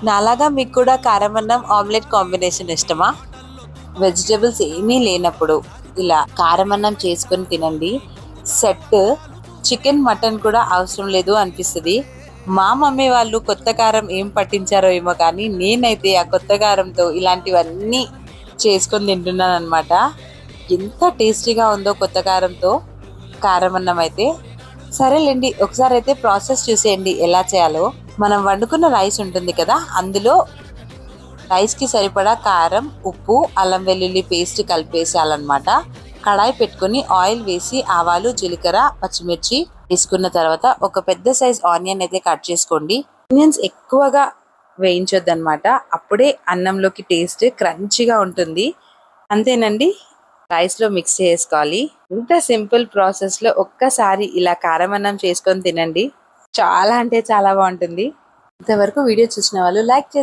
నాలాగా మీకు కూడా కారం అన్నం ఆమ్లెట్ కాంబినేషన్ ఇష్టమా? వెజిటేబుల్స్ ఏమీ లేనప్పుడు ఇలా కారం అన్నం చేసుకొని తినండి. సెట్. చికెన్ మటన్ కూడా అవసరం లేదు అనిపిస్తుంది. మా మమ్మీ వాళ్ళు కొత్త కారం ఏం పట్టించారో ఏమో కానీ నేనైతే ఆ కొత్త కారంతో ఇలాంటివన్నీ చేసుకొని తింటున్నాను అనమాట. ఎంత టేస్టీగా ఉందో కొత్త కారంతో కారం అన్నం అయితే. సరేలేండి, ఒకసారి అయితే ప్రాసెస్ చూసేయండి ఎలా చేయాలో. మనం వండుకున్న రైస్ ఉంటుంది కదా, అందులో రైస్కి సరిపడా కారం, ఉప్పు, అల్లం వెల్లుల్లి పేస్ట్ కలిపేసేయాలన్నమాట. కడాయి పెట్టుకొని ఆయిల్ వేసి ఆవాలు, జీలకర్ర, పచ్చిమిర్చి వేసుకున్న తర్వాత ఒక పెద్ద సైజ్ ఆనియన్ అయితే కట్ చేసుకోండి. ఆనియన్స్ ఎక్కువగా వేయించొద్దు అనమాట, అప్పుడే అన్నంలోకి టేస్ట్ క్రంచిగా ఉంటుంది. అంతేనండి, రైస్లో మిక్స్ చేసుకోవాలి. ఇంత సింపుల్ ప్రాసెస్లో ఒక్కసారి ఇలా కారం అన్నం చేసుకొని తినండి. చాలా అంటే చాలా బాగుంటుంది. ఇంతవరకు వీడియో చూసిన వాళ్ళు లైక్ చేసి